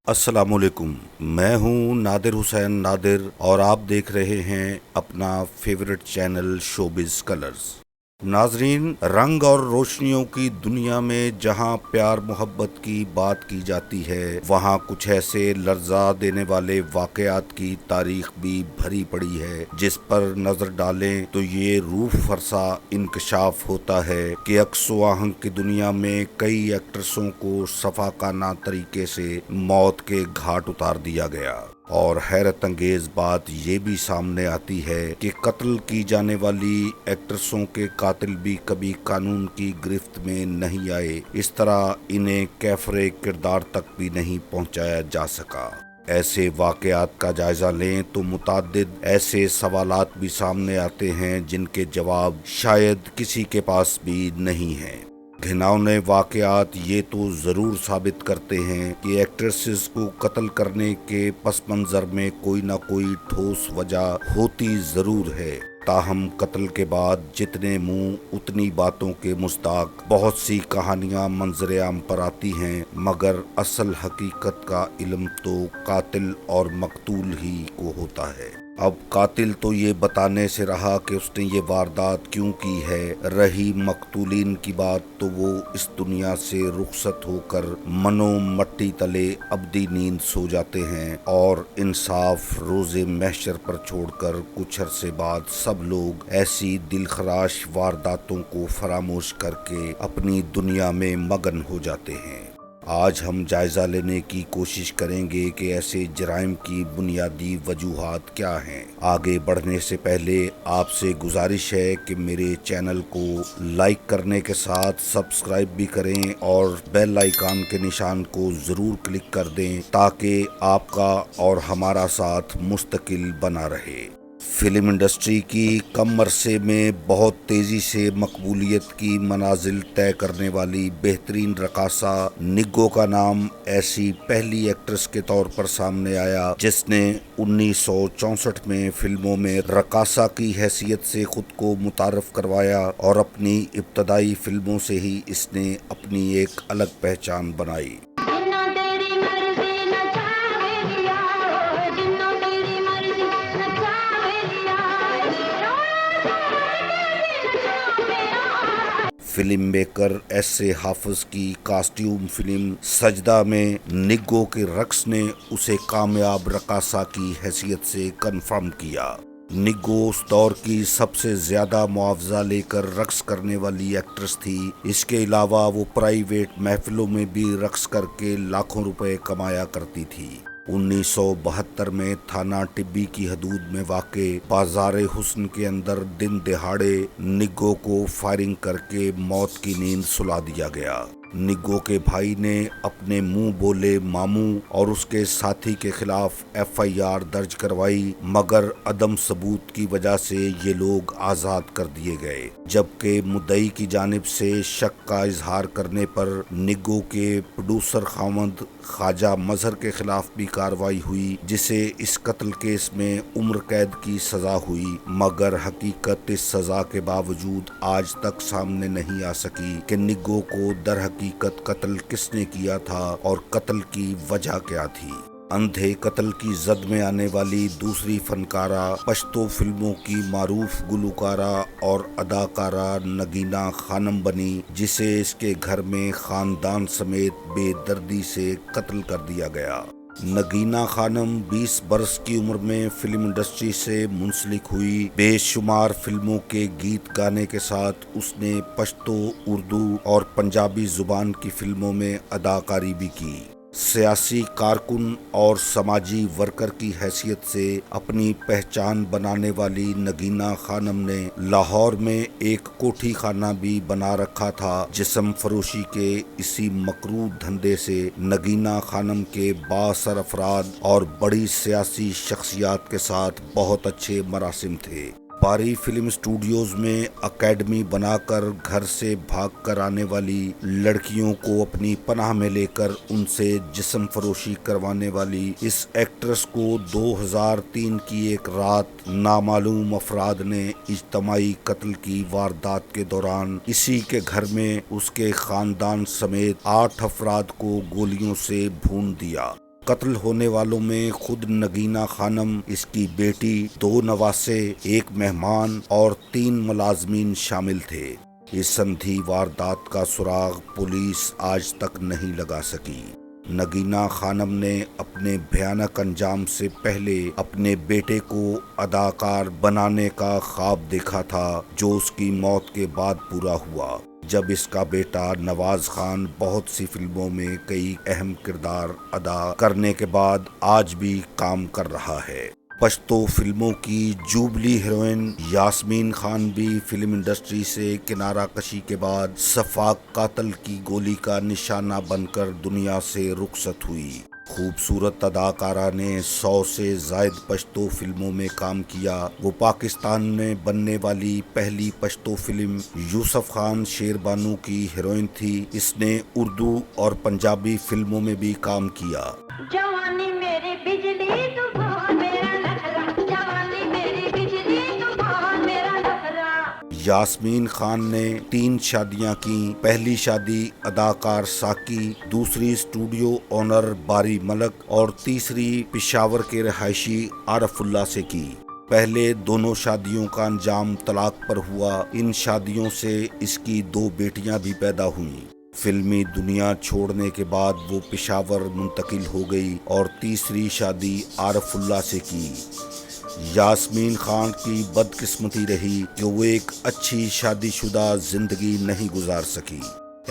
السلام علیکم، میں ہوں نادر حسین نادر اور آپ دیکھ رہے ہیں اپنا فیورٹ چینل شوبز کلرز۔ ناظرین، رنگ اور روشنیوں کی دنیا میں جہاں پیار محبت کی بات کی جاتی ہے، وہاں کچھ ایسے لرزا دینے والے واقعات کی تاریخ بھی بھری پڑی ہے جس پر نظر ڈالیں تو یہ روح فرسا انکشاف ہوتا ہے کہ عکس و آہنگ کی دنیا میں کئی ایکٹرسوں کو صفاقانہ طریقے سے موت کے گھاٹ اتار دیا گیا۔ اور حیرت انگیز بات یہ بھی سامنے آتی ہے کہ قتل کی جانے والی ایکٹرسوں کے قاتل بھی کبھی قانون کی گرفت میں نہیں آئے، اس طرح انہیں کیفر کردار تک بھی نہیں پہنچایا جا سکا۔ ایسے واقعات کا جائزہ لیں تو متعدد ایسے سوالات بھی سامنے آتے ہیں جن کے جواب شاید کسی کے پاس بھی نہیں ہیں۔ گھناؤنے واقعات یہ تو ضرور ثابت کرتے ہیں کہ ایکٹریسز کو قتل کرنے کے پس منظر میں کوئی نہ کوئی ٹھوس وجہ ہوتی ضرور ہے، تاہم قتل کے بعد جتنے منہ اتنی باتوں کے مصداق بہت سی کہانیاں منظر عام پر آتی ہیں، مگر اصل حقیقت کا علم تو قاتل اور مقتول ہی کو ہوتا ہے۔ اب قاتل تو یہ بتانے سے رہا کہ اس نے یہ واردات کیوں کی ہے، رہی مقتولین کی بات تو وہ اس دنیا سے رخصت ہو کر منو مٹی تلے ابدی نیند سو جاتے ہیں، اور انصاف روز محشر پر چھوڑ کر کچھ عرصے بعد سب لوگ ایسی دلخراش وارداتوں کو فراموش کر کے اپنی دنیا میں مگن ہو جاتے ہیں۔ آج ہم جائزہ لینے کی کوشش کریں گے کہ ایسے جرائم کی بنیادی وجوہات کیا ہیں۔ آگے بڑھنے سے پہلے آپ سے گزارش ہے کہ میرے چینل کو لائک کرنے کے ساتھ سبسکرائب بھی کریں اور بیل آئیکن کے نشان کو ضرور کلک کر دیں تاکہ آپ کا اور ہمارا ساتھ مستقل بنا رہے۔ فلم انڈسٹری کی کم عرصے میں بہت تیزی سے مقبولیت کی منازل طے کرنے والی بہترین رقاصہ نگو کا نام ایسی پہلی ایکٹریس کے طور پر سامنے آیا جس نے 1964 میں فلموں میں رقاصہ کی حیثیت سے خود کو متعارف کروایا، اور اپنی ابتدائی فلموں سے ہی اس نے اپنی ایک الگ پہچان بنائی۔ فلم میکر ایس اے حافظ کی کاسٹیوم فلم سجدہ میں نگو کے رقص نے اسے کامیاب رقاصہ کی حیثیت سے کنفرم کیا۔ نگو اس دور کی سب سے زیادہ معاوضہ لے کر رقص کرنے والی ایکٹریس تھی۔ اس کے علاوہ وہ پرائیویٹ محفلوں میں بھی رقص کر کے لاکھوں روپے کمایا کرتی تھی۔ 1972 میں تھانہ ٹبی کی حدود میں واقع بازار حسن کے اندر دن دہاڑے نگو کو فائرنگ کر کے موت کی نیند سلا دیا گیا۔ نگو کے بھائی نے اپنے منہ بولے ماموں اور اس کے ساتھی کے خلاف ایف آئی آر درج کروائی، مگر عدم ثبوت کی وجہ سے یہ لوگ آزاد کر دیے گئے، جبکہ مدعی کی جانب سے شک کا اظہار کرنے پر نگو کے پروڈیوسر خاوند خواجہ مظہر کے خلاف بھی کارروائی ہوئی، جسے اس قتل کیس میں عمر قید کی سزا ہوئی، مگر حقیقت اس سزا کے باوجود آج تک سامنے نہیں آ سکی کہ نگو کو در حقیقت قتل کس نے کیا تھا اور قتل کی وجہ کیا تھی۔ اندھے قتل کی زد میں آنے والی دوسری فنکارہ پشتو فلموں کی معروف گلوکارہ اور اداکارہ نگینہ خانم بنی، جسے اس کے گھر میں خاندان سمیت بے دردی سے قتل کر دیا گیا۔ نگینہ خانم 20 برس کی عمر میں فلم انڈسٹری سے منسلک ہوئی۔ بے شمار فلموں کے گیت گانے کے ساتھ اس نے پشتو، اردو اور پنجابی زبان کی فلموں میں اداکاری بھی کی۔ سیاسی کارکن اور سماجی ورکر کی حیثیت سے اپنی پہچان بنانے والی نگینہ خانم نے لاہور میں ایک کوٹھی خانہ بھی بنا رکھا تھا۔ جسم فروشی کے اسی مکروہ دھندے سے نگینہ خانم کے بااثر افراد اور بڑی سیاسی شخصیات کے ساتھ بہت اچھے مراسم تھے۔ باری فلم اسٹوڈیوز میں اکیڈمی بنا کر گھر سے بھاگ کر آنے والی لڑکیوں کو اپنی پناہ میں لے کر ان سے جسم فروشی کروانے والی اس ایکٹریس کو 2003 کی ایک رات نامعلوم افراد نے اجتماعی قتل کی واردات کے دوران اسی کے گھر میں اس کے خاندان سمیت 8 افراد کو گولیوں سے بھون دیا۔ قتل ہونے والوں میں خود نگینہ خانم، اس کی بیٹی، 2 نواسے، 1 مہمان اور 3 ملازمین شامل تھے۔ اس سندھی واردات کا سراغ پولیس آج تک نہیں لگا سکی۔ نگینہ خانم نے اپنے بھیانک انجام سے پہلے اپنے بیٹے کو اداکار بنانے کا خواب دیکھا تھا، جو اس کی موت کے بعد پورا ہوا، جب اس کا بیٹا نواز خان بہت سی فلموں میں کئی اہم کردار ادا کرنے کے بعد آج بھی کام کر رہا ہے۔ پشتو فلموں کی جوبلی ہیروئن یاسمین خان بھی فلم انڈسٹری سے کنارہ کشی کے بعد شفاق قاتل کی گولی کا نشانہ بن کر دنیا سے رخصت ہوئی۔ خوبصورت اداکارہ نے 100 سے زائد پشتو فلموں میں کام کیا۔ وہ پاکستان میں بننے والی پہلی پشتو فلم یوسف خان شیر بانو کی ہیروئن تھی۔ اس نے اردو اور پنجابی فلموں میں بھی کام کیا۔ جوانی میری بجلی طوفان میرا نخرا، جوانی میری بجلی طوفان میرا نخرا۔ یاسمین خان نے 3 شادیاں کیں۔ پہلی شادی اداکار ساکی، دوسری اسٹوڈیو اونر باری ملک اور تیسری پشاور کے رہائشی عارف اللہ سے کی۔ پہلے دونوں شادیوں کا انجام طلاق پر ہوا۔ ان شادیوں سے اس کی 2 بیٹیاں بھی پیدا ہوئیں۔ فلمی دنیا چھوڑنے کے بعد وہ پشاور منتقل ہو گئی اور تیسری شادی عارف اللہ سے کی۔ یاسمین خان کی بدقسمتی رہی کہ وہ ایک اچھی شادی شدہ زندگی نہیں گزار سکی۔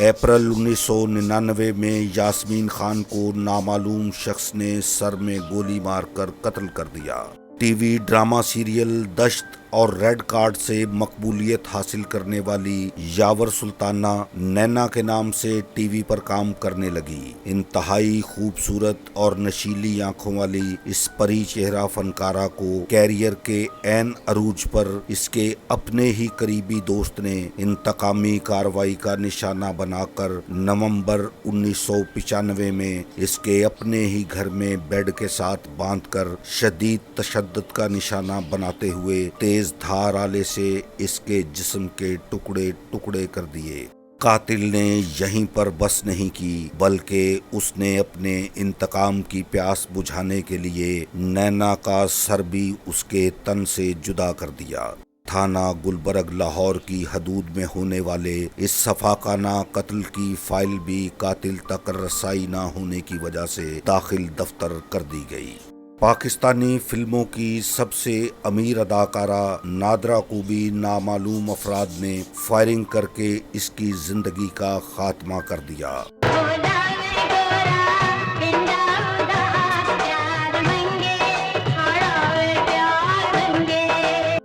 اپریل 1999 میں یاسمین خان کو نامعلوم شخص نے سر میں گولی مار کر قتل کر دیا۔ ٹی وی ڈرامہ سیریل دشت اور ریڈ کارڈ سے مقبولیت حاصل کرنے والی یاور سلطانہ نینا کے نام سے ٹی وی پر کام کرنے لگی۔ انتہائی خوبصورت اور نشیلی آنکھوں والی اس پری چہرہ فنکارہ کو کیریئر کے عین عروج پر اس کے اپنے ہی قریبی دوست نے انتقامی کارروائی کا نشانہ بنا کر نومبر 1995 میں اس کے اپنے ہی گھر میں بیڈ کے ساتھ باندھ کر شدید تشدد کا نشانہ بناتے ہوئے تیز دھار آلے سے اس کے جسم کے ٹکڑے ٹکڑے کر دیے۔ قاتل نے یہیں پر بس نہیں کی، بلکہ اس نے اپنے انتقام کی پیاس بجھانے کے لیے نینا کا سر بھی اس کے تن سے جدا کر دیا۔ تھانہ گلبرگ لاہور کی حدود میں ہونے والے اس صفاقانہ قتل کی فائل بھی قاتل تک رسائی نہ ہونے کی وجہ سے داخل دفتر کر دی گئی۔ پاکستانی فلموں کی سب سے امیر اداکارہ نادرہ کو بھی نامعلوم افراد نے فائرنگ کر کے اس کی زندگی کا خاتمہ کر دیا۔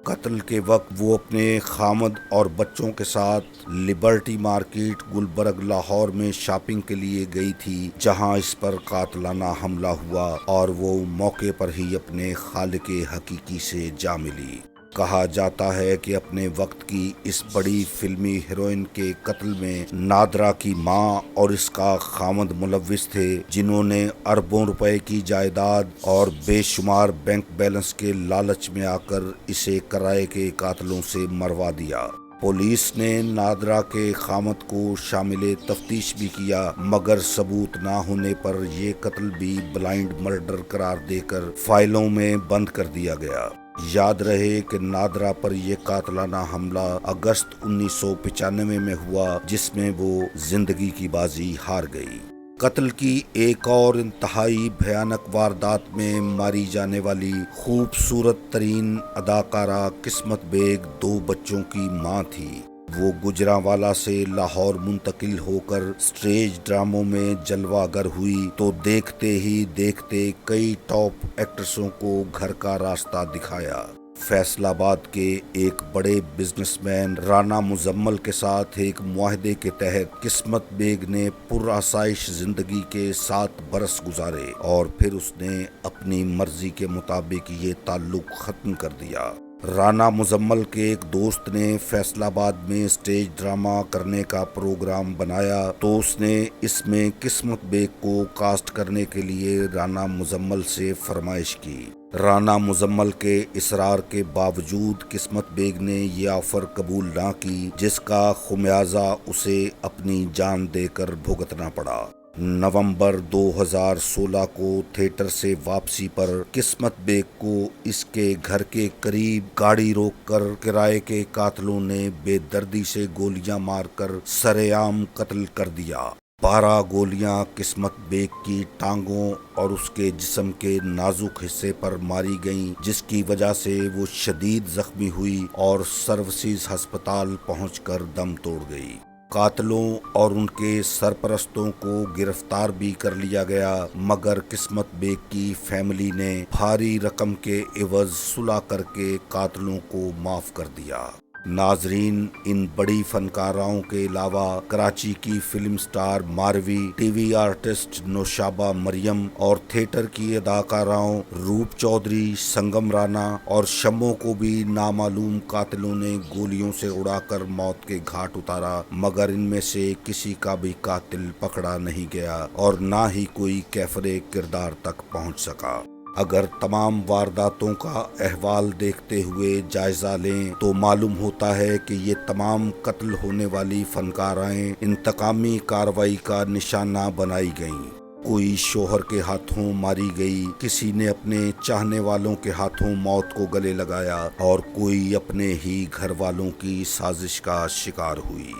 قتل کے وقت وہ اپنے خامد اور بچوں کے ساتھ لبرٹی مارکیٹ گلبرگ لاہور میں شاپنگ کے لیے گئی تھی، جہاں اس پر قاتلانہ حملہ ہوا اور وہ موقع پر ہی اپنے خالق حقیقی سے جا ملی۔ کہا جاتا ہے کہ اپنے وقت کی اس بڑی فلمی ہیروئن کے قتل میں نادرہ کی ماں اور اس کا خامد ملوث تھے، جنہوں نے اربوں روپے کی جائیداد اور بے شمار بینک بیلنس کے لالچ میں آ کر اسے کرائے کے قاتلوں سے مروا دیا۔ پولیس نے نادرہ کے خامد کو شامل تفتیش بھی کیا، مگر ثبوت نہ ہونے پر یہ قتل بھی بلائنڈ مرڈر قرار دے کر فائلوں میں بند کر دیا گیا۔ یاد رہے کہ نادرہ پر یہ قاتلانہ حملہ اگست 1995 میں ہوا، جس میں وہ زندگی کی بازی ہار گئی۔ قتل کی ایک اور انتہائی بھیانک واردات میں ماری جانے والی خوبصورت ترین اداکارہ قسمت بیگ 2 بچوں کی ماں تھی۔ وہ گجرانوالہ سے لاہور منتقل ہو کر سٹیج ڈراموں میں جلوہ گر ہوئی تو دیکھتے ہی دیکھتے کئی ٹاپ ایکٹرسوں کو گھر کا راستہ دکھایا۔ فیصل آباد کے ایک بڑے بزنس مین رانا مزمل کے ساتھ ایک معاہدے کے تحت قسمت بیگ نے پرآسائش زندگی کے 7 برس گزارے اور پھر اس نے اپنی مرضی کے مطابق یہ تعلق ختم کر دیا۔ رانا مزمل کے ایک دوست نے فیصل آباد میں سٹیج ڈرامہ کرنے کا پروگرام بنایا تو اس نے اس میں قسمت بیگ کو کاسٹ کرنے کے لیے رانا مزمل سے فرمائش کی۔ رانا مزمل کے اصرار کے باوجود قسمت بیگ نے یہ آفر قبول نہ کی، جس کا خمیازہ اسے اپنی جان دے کر بھگتنا پڑا۔ نومبر 2016 کو تھیٹر سے واپسی پر قسمت بیگ کو اس کے گھر کے قریب گاڑی روک کر کرائے کے قاتلوں نے بے دردی سے گولیاں مار کر سرے عام قتل کر دیا۔ 12 گولیاں قسمت بیگ کی ٹانگوں اور اس کے جسم کے نازک حصے پر ماری گئیں، جس کی وجہ سے وہ شدید زخمی ہوئی اور سروسز ہسپتال پہنچ کر دم توڑ گئی۔ قاتلوں اور ان کے سرپرستوں کو گرفتار بھی کر لیا گیا، مگر قسمت بیگ کی فیملی نے بھاری رقم کے عوض صلح کر کے قاتلوں کو معاف کر دیا۔ ناظرین، ان بڑی فنکاراؤں کے علاوہ کراچی کی film star Marvi, TV artist Naushaba Maryam اور تھیٹر کی اداکاراؤں روپ چودھری، سنگم رانا اور شمو کو بھی نامعلوم قاتلوں نے گولیوں سے اڑا کر موت کے گھاٹ اتارا، مگر ان میں سے کسی کا بھی قاتل پکڑا نہیں گیا اور نہ ہی کوئی کیفر کردار تک پہنچ سکا۔ اگر تمام وارداتوں کا احوال دیکھتے ہوئے جائزہ لیں تو معلوم ہوتا ہے کہ یہ تمام قتل ہونے والی فنکارائیں انتقامی کارروائی کا نشانہ بنائی گئیں۔ کوئی شوہر کے ہاتھوں ماری گئی، کسی نے اپنے چاہنے والوں کے ہاتھوں موت کو گلے لگایا اور کوئی اپنے ہی گھر والوں کی سازش کا شکار ہوئی۔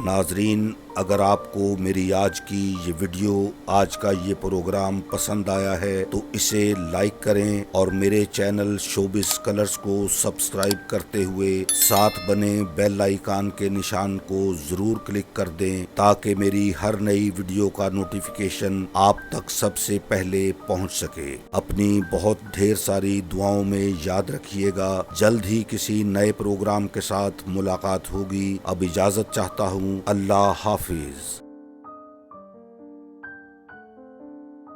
ناظرین، اگر آپ کو میری آج کی یہ ویڈیو، آج کا یہ پروگرام پسند آیا ہے تو اسے لائک کریں اور میرے چینل شوبز کلرز کو سبسکرائب کرتے ہوئے ساتھ بنے بیل آئیکن کے نشان کو ضرور کلک کر دیں تاکہ میری ہر نئی ویڈیو کا نوٹیفیکیشن آپ تک سب سے پہلے پہنچ سکے۔ اپنی بہت ڈھیر ساری دعاؤں میں یاد رکھیے گا۔ جلد ہی کسی نئے پروگرام کے ساتھ ملاقات ہوگی۔ اب اجازت چاہتا ہوں۔ اللہ حافظ۔